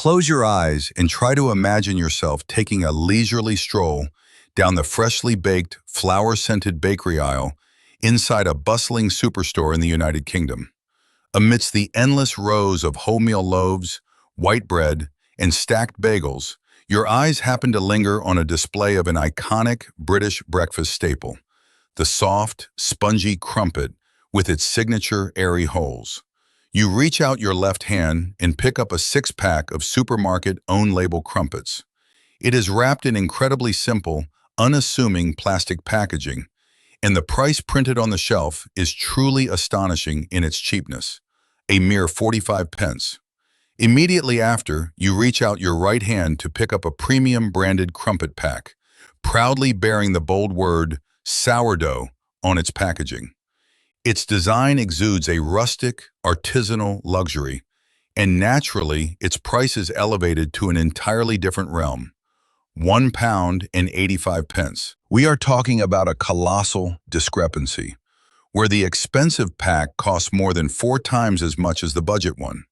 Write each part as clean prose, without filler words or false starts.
Close your eyes and try to imagine yourself taking a leisurely stroll down the freshly baked, flower-scented bakery aisle inside a bustling superstore in the United Kingdom. Amidst the endless rows of wholemeal loaves, white bread, and stacked bagels, your eyes happen to linger on a display of an iconic British breakfast staple, the soft, spongy crumpet with its signature airy holes. You reach out your left hand and pick up a six-pack of supermarket own-label crumpets. It is wrapped in incredibly simple, unassuming plastic packaging, and the price printed on the shelf is truly astonishing in its cheapness, a mere 45 pence. Immediately after, you reach out your right hand to pick up a premium branded crumpet pack, proudly bearing the bold word sourdough on its packaging. Its design exudes a rustic, artisanal luxury, and naturally, its price is elevated to an entirely different realm. £1 and 85 pence. We are talking about a colossal discrepancy, where the expensive pack costs more than 4 times as much as the budget one.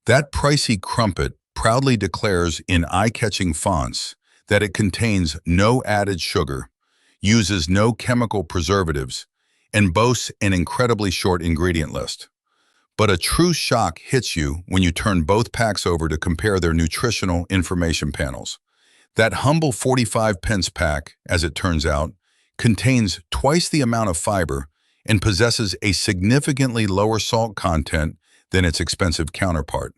That pricey crumpet proudly declares in eye-catching fonts that it contains no added sugar, uses no chemical preservatives, and boasts an incredibly short ingredient list. But a true shock hits you when you turn both packs over to compare their nutritional information panels. That humble 45 pence pack, as it turns out, contains twice the amount of fiber and possesses a significantly lower salt content than its expensive counterpart.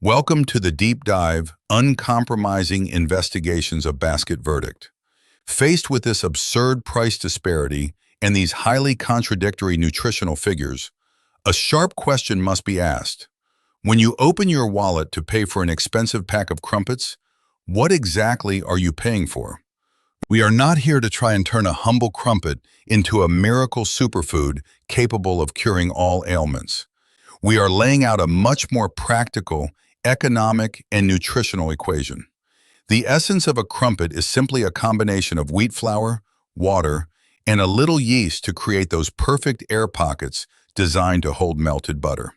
Welcome to the deep dive, uncompromising investigations of Basket Verdict. Faced with this absurd price disparity and these highly contradictory nutritional figures, a sharp question must be asked. When you open your wallet to pay for an expensive pack of crumpets, what exactly are you paying for? We are not here to try and turn a humble crumpet into a miracle superfood capable of curing all ailments. We are laying out a much more practical, economic, and nutritional equation. The essence of a crumpet is simply a combination of wheat flour, water, and a little yeast to create those perfect air pockets designed to hold melted butter.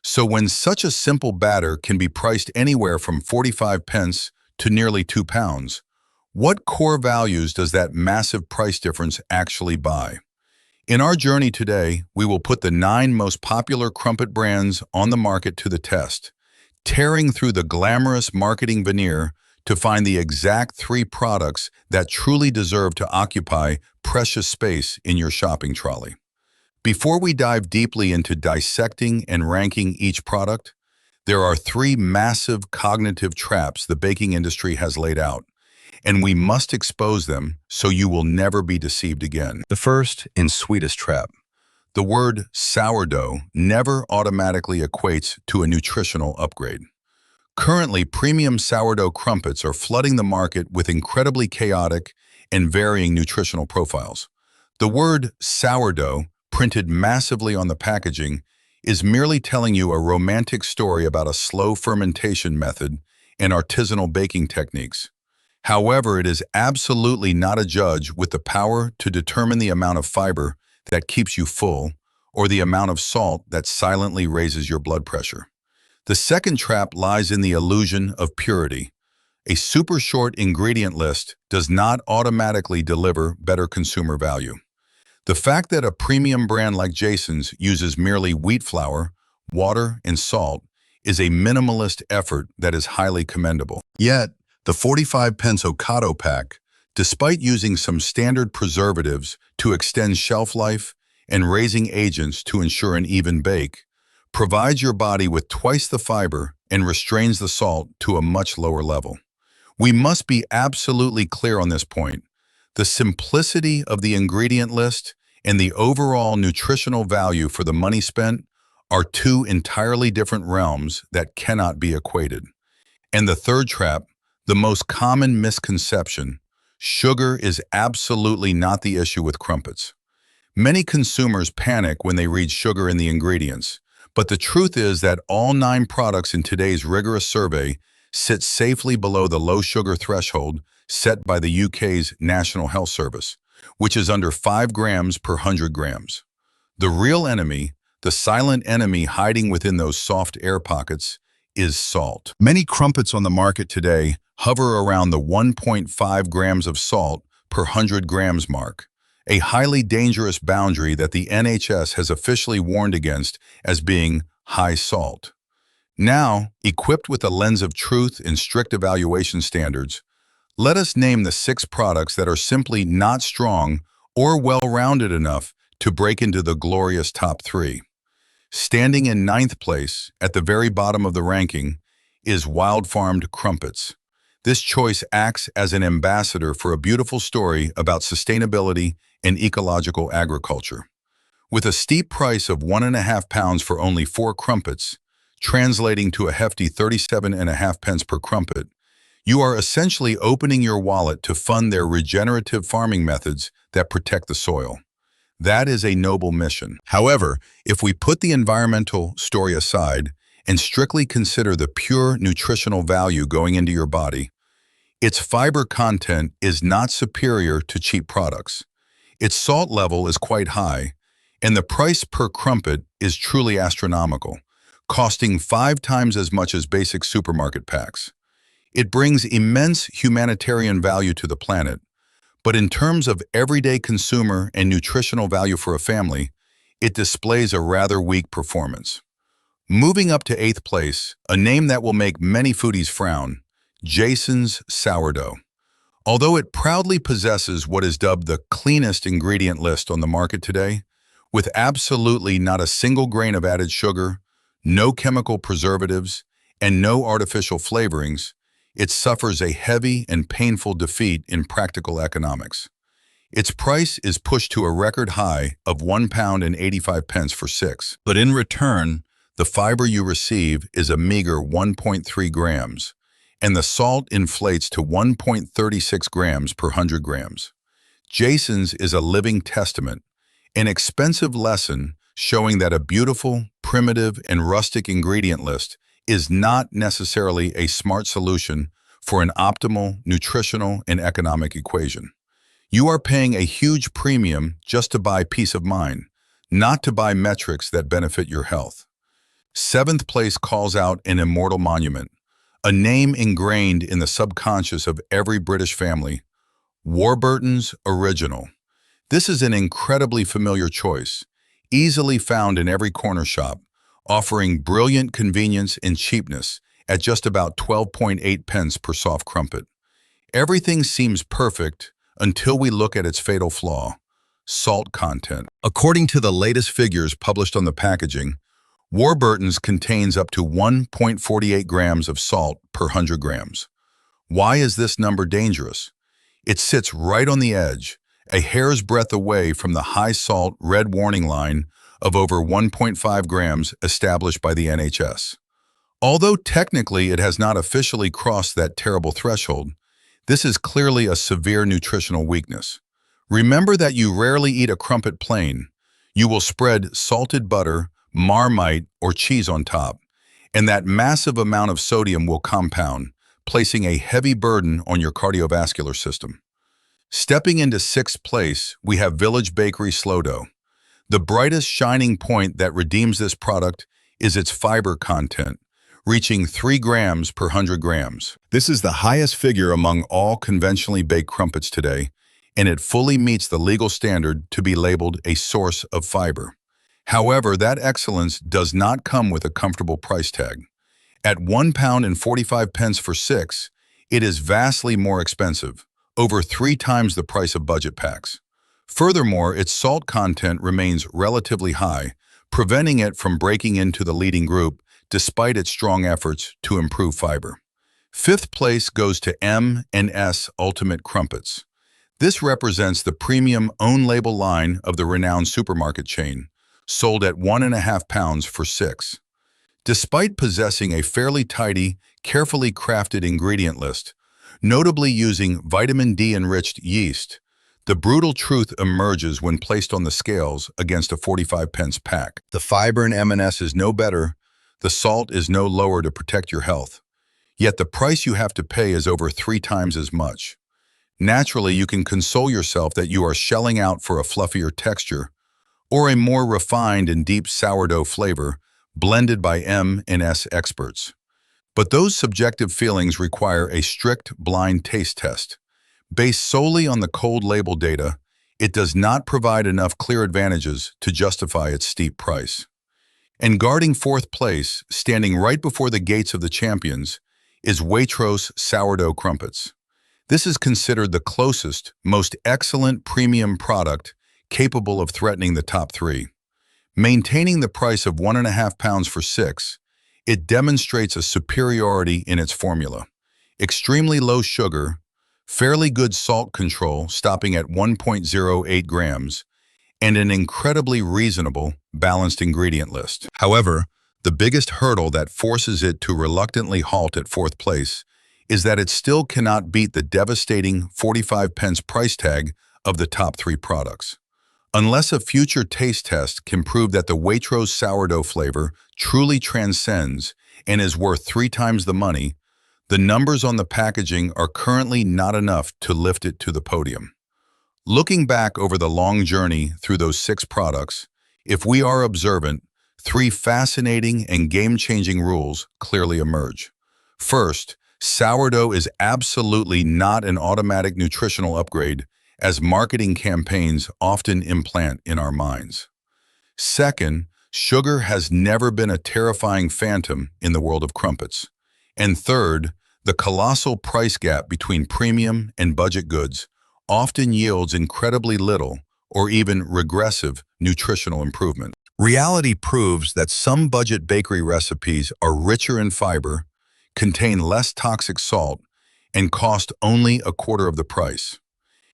So when such a simple batter can be priced anywhere from 45 pence to nearly £2, what core values does that massive price difference actually buy? In our journey today, we will put the 9 most popular crumpet brands on the market to the test, tearing through the glamorous marketing veneer to find the exact 3 products that truly deserve to occupy precious space in your shopping trolley. Before we dive deeply into dissecting and ranking each product, there are 3 massive cognitive traps the baking industry has laid out, and we must expose them so you will never be deceived again. The first and sweetest trap. The word sourdough never automatically equates to a nutritional upgrade. Currently, premium sourdough crumpets are flooding the market with incredibly chaotic and varying nutritional profiles. The word sourdough, printed massively on the packaging, is merely telling you a romantic story about a slow fermentation method and artisanal baking techniques. However, it is absolutely not a judge with the power to determine the amount of fiber that keeps you full or the amount of salt that silently raises your blood pressure. The second trap lies in the illusion of purity. A super short ingredient list does not automatically deliver better consumer value. The fact that a premium brand like Jason's uses merely wheat flour, water, and salt is a minimalist effort that is highly commendable. Yet, the 45 pence Ocado pack, despite using some standard preservatives to extend shelf life and raising agents to ensure an even bake, provides your body with twice the fiber and restrains the salt to a much lower level. We must be absolutely clear on this point. The simplicity of the ingredient list and the overall nutritional value for the money spent are 2 entirely different realms that cannot be equated. And the third trap, the most common misconception: sugar is absolutely not the issue with crumpets. Many consumers panic when they read sugar in the ingredients, but the truth is that all 9 products in today's rigorous survey sit safely below the low sugar threshold set by the UK's National Health Service, which is under 5 grams per 100 grams. The real enemy, the silent enemy hiding within those soft air pockets, is salt. Many crumpets on the market today hover around the 1.5 grams of salt per 100 grams mark, a highly dangerous boundary that the NHS has officially warned against as being high salt. Now, equipped with a lens of truth and strict evaluation standards, let us name the 6 products that are simply not strong or well-rounded enough to break into the glorious top 3. Standing in 9th place, at the very bottom of the ranking, is wild-farmed crumpets. This choice acts as an ambassador for a beautiful story about sustainability and ecological agriculture. With a steep price of £1.50 for only 4 crumpets, translating to a hefty 37.5 pence per crumpet, you are essentially opening your wallet to fund their regenerative farming methods that protect the soil. That is a noble mission. However, if we put the environmental story aside and strictly consider the pure nutritional value going into your body, its fiber content is not superior to cheap products. Its salt level is quite high, and the price per crumpet is truly astronomical, costing 5 times as much as basic supermarket packs. It brings immense humanitarian value to the planet, but in terms of everyday consumer and nutritional value for a family, it displays a rather weak performance. Moving up to 8th place, a name that will make many foodies frown, Jason's Sourdough. Although it proudly possesses what is dubbed the cleanest ingredient list on the market today, with absolutely not a single grain of added sugar, no chemical preservatives, and no artificial flavorings, it suffers a heavy and painful defeat in practical economics. Its price is pushed to a record high of £1.85 for 6, but in return, the fiber you receive is a meager 1.3 grams, and the salt inflates to 1.36 grams per 100 grams. Jason's is a living testament, an expensive lesson showing that a beautiful, primitive, and rustic ingredient list is not necessarily a smart solution for an optimal nutritional and economic equation. You are paying a huge premium just to buy peace of mind, not to buy metrics that benefit your health. 7th place calls out an immortal monument, a name ingrained in the subconscious of every British family, Warburton's Original. This is an incredibly familiar choice, easily found in every corner shop, offering brilliant convenience and cheapness at just about 12.8 pence per soft crumpet. Everything seems perfect until we look at its fatal flaw, salt content. According to the latest figures published on the packaging, Warburton's contains up to 1.48 grams of salt per 100 grams. Why is this number dangerous? It sits right on the edge, a hair's breadth away from the high salt red warning line of over 1.5 grams established by the NHS. Although technically it has not officially crossed that terrible threshold, this is clearly a severe nutritional weakness. Remember that you rarely eat a crumpet plain. You will spread salted butter, Marmite, or cheese on top, and that massive amount of sodium will compound, placing a heavy burden on your cardiovascular system. Stepping into 6th place, we have Village Bakery Sourdough. The brightest shining point that redeems this product is its fiber content, reaching 3 grams per 100 grams. This is the highest figure among all conventionally baked crumpets today, and it fully meets the legal standard to be labeled a source of fiber. However, that excellence does not come with a comfortable price tag. At £1.45 for 6, it is vastly more expensive, over 3 times the price of budget packs. Furthermore, its salt content remains relatively high, preventing it from breaking into the leading group despite its strong efforts to improve fiber. 5th place goes to M&S Ultimate Crumpets. This represents the premium own-label line of the renowned supermarket chain, sold at £1.50 for 6. Despite possessing a fairly tidy, carefully crafted ingredient list, notably using vitamin D-enriched yeast, the brutal truth emerges when placed on the scales against a 45 pence pack. The fiber in M&S is no better, the salt is no lower to protect your health. Yet the price you have to pay is over 3 times as much. Naturally, you can console yourself that you are shelling out for a fluffier texture or a more refined and deep sourdough flavor blended by M&S experts. But those subjective feelings require a strict blind taste test. Based solely on the cold label data, it does not provide enough clear advantages to justify its steep price. And guarding fourth place, standing right before the gates of the champions, is Waitrose Sourdough Crumpets. This is considered the closest, most excellent premium product capable of threatening the top three. Maintaining the price of 1.5 pounds for 6, it demonstrates a superiority in its formula. Extremely low sugar, fairly good salt control stopping at 1.08 grams, and an incredibly reasonable, balanced ingredient list. However, the biggest hurdle that forces it to reluctantly halt at fourth place is that it still cannot beat the devastating 45 pence price tag of the top three products. Unless a future taste test can prove that the Waitrose sourdough flavor truly transcends and is worth 3 times the money, the numbers on the packaging are currently not enough to lift it to the podium. Looking back over the long journey through those 6 products, if we are observant, 3 fascinating and game-changing rules clearly emerge. First, sourdough is absolutely not an automatic nutritional upgrade, as marketing campaigns often implant in our minds. Second, sugar has never been a terrifying phantom in the world of crumpets. And third, the colossal price gap between premium and budget goods often yields incredibly little or even regressive nutritional improvement. Reality proves that some budget bakery recipes are richer in fiber, contain less toxic salt, and cost only a quarter of the price.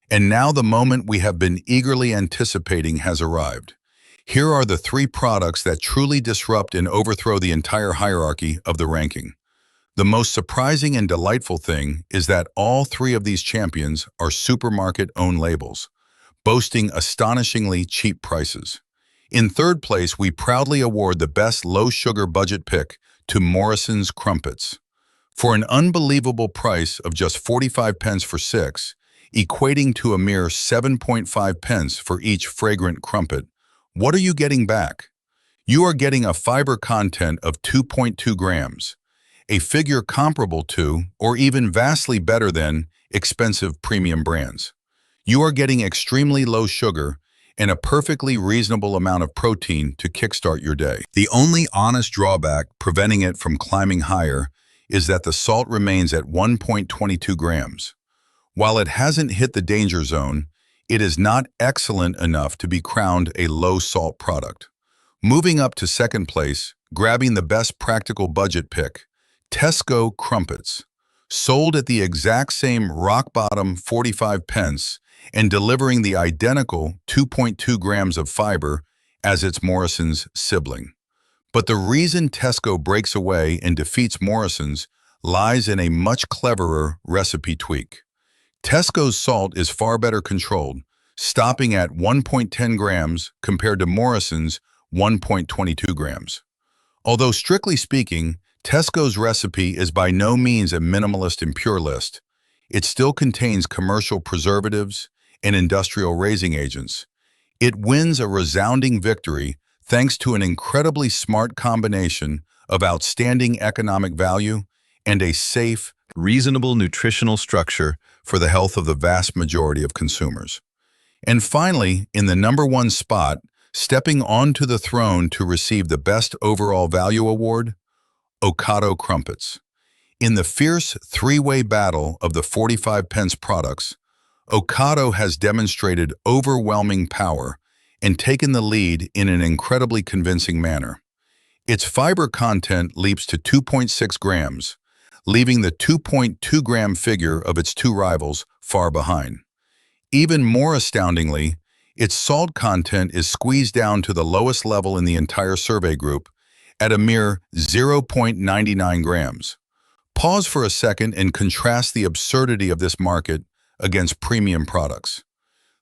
And now the moment we have been eagerly anticipating has arrived. Here are the 3 products that truly disrupt and overthrow the entire hierarchy of the ranking. The most surprising and delightful thing is that all 3 of these champions are supermarket-owned labels, boasting astonishingly cheap prices. In third place, we proudly award the best low-sugar budget pick to Morrison's Crumpets. For an unbelievable price of just 45 pence for 6, equating to a mere 7.5 pence for each fragrant crumpet, what are you getting back? You are getting a fiber content of 2.2 grams, a figure comparable to, or even vastly better than, expensive premium brands. You are getting extremely low sugar and a perfectly reasonable amount of protein to kickstart your day. The only honest drawback preventing it from climbing higher is that the salt remains at 1.22 grams. While it hasn't hit the danger zone, it is not excellent enough to be crowned a low-salt product. Moving up to second place, grabbing the best practical budget pick, Tesco Crumpets, sold at the exact same rock-bottom 45 pence and delivering the identical 2.2 grams of fiber as its Morrison's sibling. But the reason Tesco breaks away and defeats Morrison's lies in a much cleverer recipe tweak. Tesco's salt is far better controlled, stopping at 1.10 grams compared to Morrison's 1.22 grams. Although strictly speaking, Tesco's recipe is by no means a minimalist and pure list. It still contains commercial preservatives and industrial raising agents. It wins a resounding victory thanks to an incredibly smart combination of outstanding economic value and a safe, reasonable nutritional structure for the health of the vast majority of consumers. And finally, in the number 1 spot, stepping onto the throne to receive the Best Overall Value Award, Ocado Crumpets. In the fierce 3-way battle of the 45 pence products, Ocado has demonstrated overwhelming power and taken the lead in an incredibly convincing manner. Its fiber content leaps to 2.6 grams, leaving the 2.2 gram figure of its 2 rivals far behind. Even more astoundingly, its salt content is squeezed down to the lowest level in the entire survey group at a mere 0.99 grams. Pause for a second and contrast the absurdity of this market against premium products.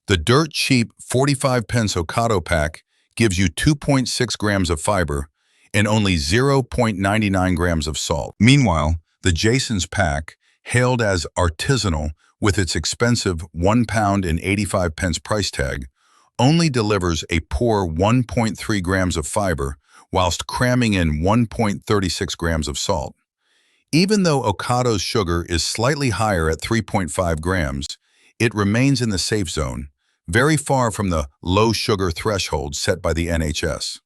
The dirt cheap 45 pence Ocado pack gives you 2.6 grams of fiber and only 0.99 grams of salt. Meanwhile, the Jason's pack, hailed as artisanal with its expensive 1 pound and 85 pence price tag, only delivers a poor 1.3 grams of fiber whilst cramming in 1.36 grams of salt. Even though Okado's sugar is slightly higher at 3.5 grams, it remains in the safe zone, very far from the low sugar threshold set by the NHS.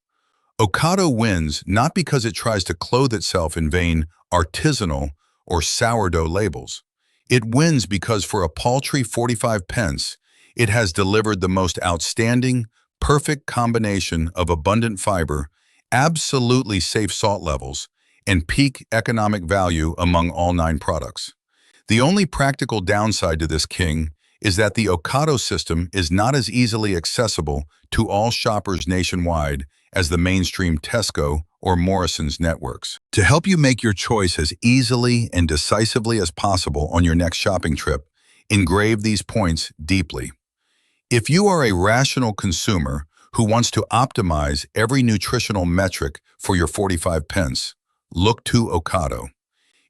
Okado wins not because it tries to clothe itself in vain artisanal or sourdough labels. It wins because for a paltry 45 pence, it has delivered the most outstanding, perfect combination of abundant fiber, absolutely safe salt levels, and peak economic value among all 9 products. The only practical downside to this king is that the Okado system is not as easily accessible to all shoppers nationwide as the mainstream Tesco or Morrison's networks. To help you make your choice as easily and decisively as possible on your next shopping trip, engrave these points deeply. If you are a rational consumer who wants to optimize every nutritional metric for your 45 pence, look to Okado.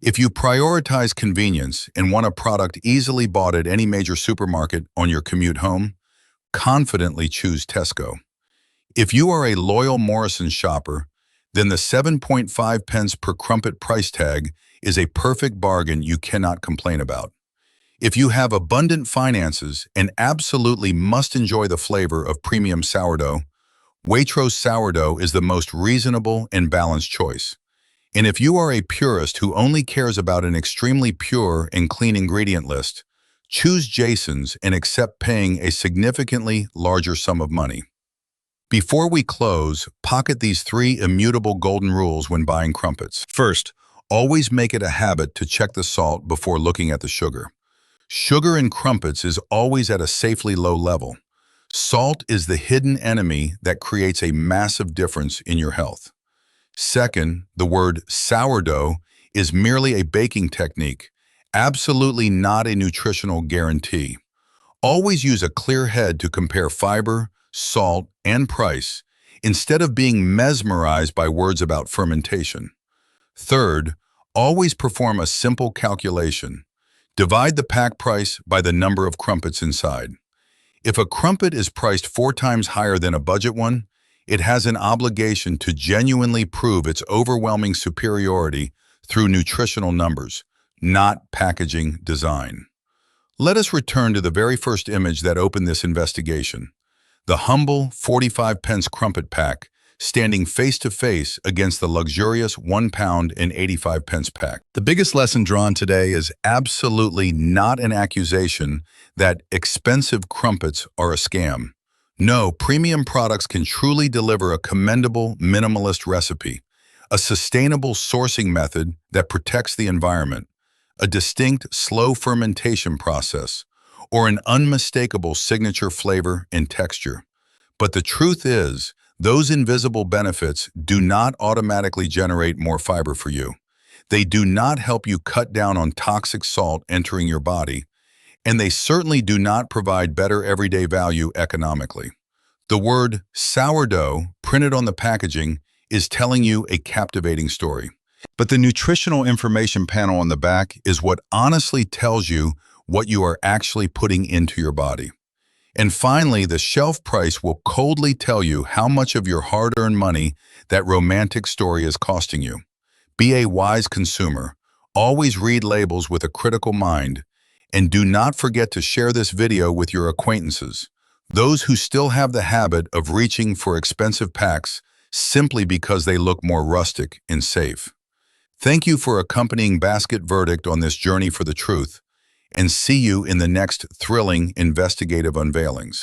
If you prioritize convenience and want a product easily bought at any major supermarket on your commute home, confidently choose Tesco. If you are a loyal Morrison shopper, then the 7.5 pence per crumpet price tag is a perfect bargain you cannot complain about. If you have abundant finances and absolutely must enjoy the flavor of premium sourdough, Waitrose sourdough is the most reasonable and balanced choice. And if you are a purist who only cares about an extremely pure and clean ingredient list, choose Jason's and accept paying a significantly larger sum of money. Before we close, pocket these 3 immutable golden rules when buying crumpets. First, always make it a habit to check the salt before looking at the sugar. Sugar in crumpets is always at a safely low level. Salt is the hidden enemy that creates a massive difference in your health. Second, the word sourdough is merely a baking technique, absolutely not a nutritional guarantee. Always use a clear head to compare fiber, salt, and price, instead of being mesmerized by words about fermentation. Third, always perform a simple calculation. Divide the pack price by the number of crumpets inside. If a crumpet is priced 4 times higher than a budget one, it has an obligation to genuinely prove its overwhelming superiority through nutritional numbers, not packaging design. Let us return to the very first image that opened this investigation. The humble 45 pence crumpet pack standing face to face against the luxurious £1 and 85 pence pack. The biggest lesson drawn today is absolutely not an accusation that expensive crumpets are a scam. No, premium products can truly deliver a commendable minimalist recipe, a sustainable sourcing method that protects the environment, a distinct slow fermentation process, or an unmistakable signature flavor and texture. But the truth is, those invisible benefits do not automatically generate more fiber for you. They do not help you cut down on toxic salt entering your body, and they certainly do not provide better everyday value economically. The word sourdough printed on the packaging is telling you a captivating story. But the nutritional information panel on the back is what honestly tells you what you are actually putting into your body. And finally, the shelf price will coldly tell you how much of your hard-earned money that romantic story is costing you. Be a wise consumer. Always read labels with a critical mind. And do not forget to share this video with your acquaintances, those who still have the habit of reaching for expensive packs simply because they look more rustic and safe. Thank you for accompanying Basket Verdict on this journey for the truth, and see you in the next thrilling investigative unveilings.